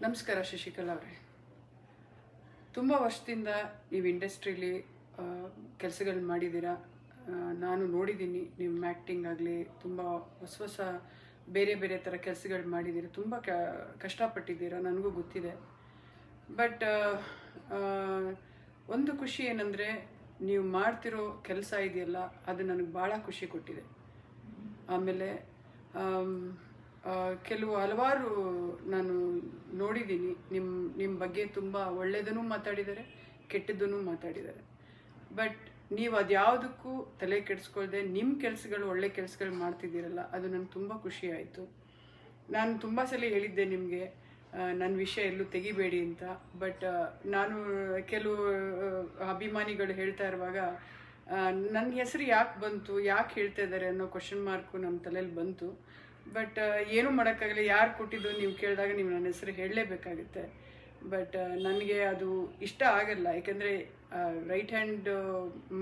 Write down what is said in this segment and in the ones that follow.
ನಮಸ್ಕಾರ ಶಶಿಕಲಾ ಅವರೇ. ತುಂಬ ವರ್ಷದಿಂದ ನೀವು ಇಂಡಸ್ಟ್ರೀಲಿ ಕೆಲಸಗಳು ಮಾಡಿದ್ದೀರಾ. ನಾನು ನೋಡಿದ್ದೀನಿ. ನಿಮ್ಮ ಆ್ಯಕ್ಟಿಂಗ್ ಆಗಲಿ ತುಂಬ ಹೊಸ ಬೇರೆ ಬೇರೆ ಥರ ಕೆಲಸಗಳು ಮಾಡಿದ್ದೀರಾ. ತುಂಬ ಕಷ್ಟಪಟ್ಟಿದ್ದೀರಾ, ನನಗೂ ಗೊತ್ತಿದೆ. ಬಟ್ ಒಂದು ಖುಷಿ ಏನಂದರೆ, ನೀವು ಮಾಡ್ತಿರೋ ಕೆಲಸ ಇದೆಯಲ್ಲ, ಅದು ನನಗೆ ಭಾಳ ಖುಷಿ ಕೊಟ್ಟಿದೆ. ಆಮೇಲೆ ಹಲವಾರು ನಾನು ನೋಡಿದ್ದೀನಿ. ನಿಮ್ಮ ಬಗ್ಗೆ ತುಂಬ ಒಳ್ಳೆಯದನ್ನು ಮಾತಾಡಿದ್ದಾರೆ, ಕೆಟ್ಟದ್ದನ್ನು ಮಾತಾಡಿದ್ದಾರೆ. ಬಟ್ ನೀವು ಅದ್ಯಾವುದಕ್ಕೂ ತಲೆ ಕೆಡಿಸ್ಕೊಳ್ದೆ ನಿಮ್ಮ ಕೆಲಸಗಳು, ಒಳ್ಳೆ ಕೆಲಸಗಳು ಮಾಡ್ತಿದ್ದೀರಲ್ಲ, ಅದು ನನಗೆ ತುಂಬ ಖುಷಿ ಆಯಿತು. ನಾನು ತುಂಬ ಸಲ ಹೇಳಿದ್ದೆ ನಿಮಗೆ, ನನ್ನ ವಿಷಯ ಎಲ್ಲೂ ತೆಗಿಬೇಡಿ ಅಂತ. ಬಟ್ ನಾನು ಕೆಲವು ಅಭಿಮಾನಿಗಳು ಹೇಳ್ತಾ ಇರುವಾಗ ನನ್ನ ಹೆಸರು ಯಾಕೆ ಬಂತು, ಯಾಕೆ ಹೇಳ್ತಾ ಇದ್ದಾರೆ ಅನ್ನೋ ಕ್ವಶನ್ ಮಾರ್ಕು ನಮ್ಮ ತಲೆಯಲ್ಲಿ ಬಂತು. ಬಟ್ ಏನೂ ಮಾಡೋಕ್ಕಾಗಲ್ಲ. ಯಾರು ಕೊಟ್ಟಿದ್ದು ನೀವು ಕೇಳಿದಾಗ ನೀವು ನನ್ನ ಹೆಸರು ಹೇಳಲೇಬೇಕಾಗುತ್ತೆ. ಬಟ್ ನನಗೆ ಅದು ಇಷ್ಟ ಆಗಲ್ಲ. ಯಾಕೆಂದರೆ ರೈಟ್ ಹ್ಯಾಂಡ್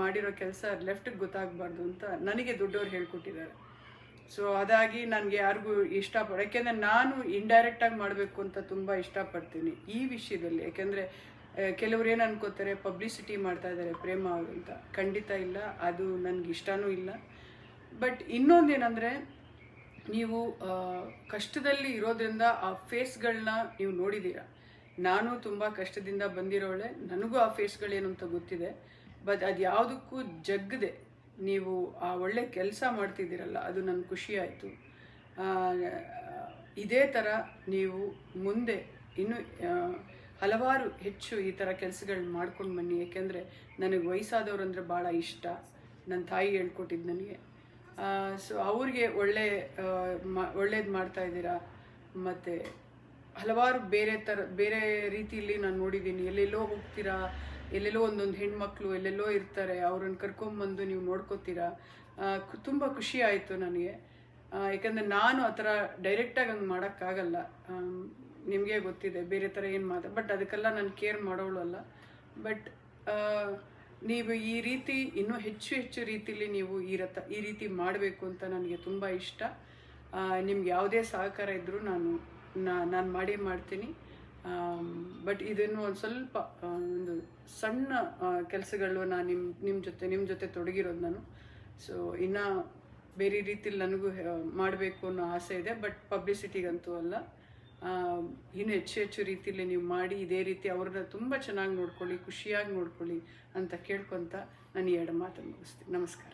ಮಾಡಿರೋ ಕೆಲಸ ಲೆಫ್ಟಿಗೆ ಗೊತ್ತಾಗಬಾರ್ದು ಅಂತ ನನಗೆ ದೊಡ್ಡವ್ರು ಹೇಳ್ಕೊಟ್ಟಿದ್ದಾರೆ. ಸೊ ಅದಾಗಿ ನನಗೆ ಯಾರಿಗೂ ಯಾಕೆಂದರೆ ನಾನು ಇಂಡೈರೆಕ್ಟಾಗಿ ಮಾಡಬೇಕು ಅಂತ ತುಂಬ ಇಷ್ಟಪಡ್ತೀನಿ ಈ ವಿಷಯದಲ್ಲಿ. ಯಾಕೆಂದರೆ ಕೆಲವ್ರು ಏನು ಅನ್ಕೋತಾರೆ, ಪಬ್ಲಿಸಿಟಿ ಮಾಡ್ತಾ ಇದ್ದಾರೆ ಪ್ರೇಮ ಅಂತ. ಖಂಡಿತ ಇಲ್ಲ, ಅದು ನನಗೆ ಇಷ್ಟನೂ ಇಲ್ಲ. ಬಟ್ ಇನ್ನೊಂದೇನೆಂದರೆ, ನೀವು ಕಷ್ಟದಲ್ಲಿ ಇರೋದ್ರಿಂದ ಆ ಫೇಸ್ಗಳನ್ನ ನೀವು ನೋಡಿದ್ದೀರ. ನಾನು ತುಂಬ ಕಷ್ಟದಿಂದ ಬಂದಿರೋಳೆ, ನನಗೂ ಆ ಫೇಸ್ಗಳೇನು ಅಂತ ಗೊತ್ತಿದೆ. ಬಟ್ ಅದು ಯಾವುದಕ್ಕೂ ಜಗ್ಗದೆ ನೀವು ಆ ಒಳ್ಳೆ ಕೆಲಸ ಮಾಡ್ತಿದ್ದೀರಲ್ಲ, ಅದು ನನಗೆ ಖುಷಿ ಆಯಿತು. ಇದೇ ಥರ ನೀವು ಮುಂದೆ ಇನ್ನೂ ಹಲವಾರು ಹೆಚ್ಚು ಈ ಥರ ಕೆಲಸಗಳನ್ನ ಮಾಡ್ಕೊಂಡು ಬನ್ನಿ. ಏಕೆಂದರೆ ನನಗೆ ವಯಸ್ಸಾದವ್ರು ಅಂದರೆ ಭಾಳ ಇಷ್ಟ. ನನ್ನ ತಾಯಿ ಹೇಳ್ಕೊಟ್ಟಿದ್ದು ನನಗೆ. ಸೊ ಅವ್ರಿಗೆ ಒಳ್ಳೇದು ಮಾಡ್ತಾ ಇದ್ದೀರಾ. ಮತ್ತು ಹಲವಾರು ಬೇರೆ ರೀತಿಯಲ್ಲಿ ನಾನು ನೋಡಿದ್ದೀನಿ. ಎಲ್ಲೆಲ್ಲೋ ಹೋಗ್ತೀರಾ, ಎಲ್ಲೆಲ್ಲೋ ಒಂದೊಂದು ಹೆಣ್ಮಕ್ಳು ಎಲ್ಲೆಲ್ಲೋ ಇರ್ತಾರೆ, ಅವ್ರನ್ನ ಕರ್ಕೊಂಬಂದು ನೀವು ನೋಡ್ಕೋತೀರಾ. ತುಂಬ ಖುಷಿ ಆಯಿತು ನನಗೆ. ಯಾಕಂದರೆ ನಾನು ಆ ಥರ ಡೈರೆಕ್ಟಾಗಿ ಹಂಗೆ ಮಾಡೋಕ್ಕಾಗಲ್ಲ. ನಿಮಗೆ ಗೊತ್ತಿದೆ ಬೇರೆ ಥರ ಏನು ಬಟ್ ಅದಕ್ಕೆಲ್ಲ ನಾನು ಕೇರ್ ಮಾಡೋಳು ಅಲ್ಲ. ಬಟ್ ನೀವು ಈ ರೀತಿ ಇನ್ನೂ ಹೆಚ್ಚು ರೀತಿಯಲ್ಲಿ ನೀವು ಈ ರೀತಿ ಮಾಡಬೇಕು ಅಂತ ನನಗೆ ತುಂಬ ಇಷ್ಟ. ನಿಮ್ಗೆ ಯಾವುದೇ ಸಹಕಾರ ಇದ್ದರೂ ನಾನು ಮಾಡ್ತೀನಿ. ಬಟ್ ಇದನ್ನು ಒಂದು ಸ್ವಲ್ಪ ಒಂದು ಸಣ್ಣ ಕೆಲಸಗಳು ನಾನು ನಿಮ್ಮ ಜೊತೆ ತೊಡಗಿರೋದು ನಾನು. ಸೊ ಇನ್ನು ಬೇರೆ ರೀತಿಯಲ್ಲಿ ನನಗೂ ಮಾಡಬೇಕು ಅನ್ನೋ ಆಸೆ ಇದೆ. ಬಟ್ ಪಬ್ಲಿಸಿಟಿಗಂತೂ ಅಲ್ಲ. ಇನ್ನೂ ಹೆಚ್ಚು ರೀತಿಯಲ್ಲಿ ನೀವು ಮಾಡಿ ಇದೇ ರೀತಿ ಅವ್ರನ್ನ ತುಂಬ ಚೆನ್ನಾಗಿ ನೋಡ್ಕೊಳ್ಳಿ, ಖುಷಿಯಾಗಿ ನೋಡ್ಕೊಳ್ಳಿ ಅಂತ ಕೇಳ್ಕೊತ ನಾನು 2 ಮಾತನ್ನು ಮುಗಿಸ್ತೀನಿ. ನಮಸ್ಕಾರ.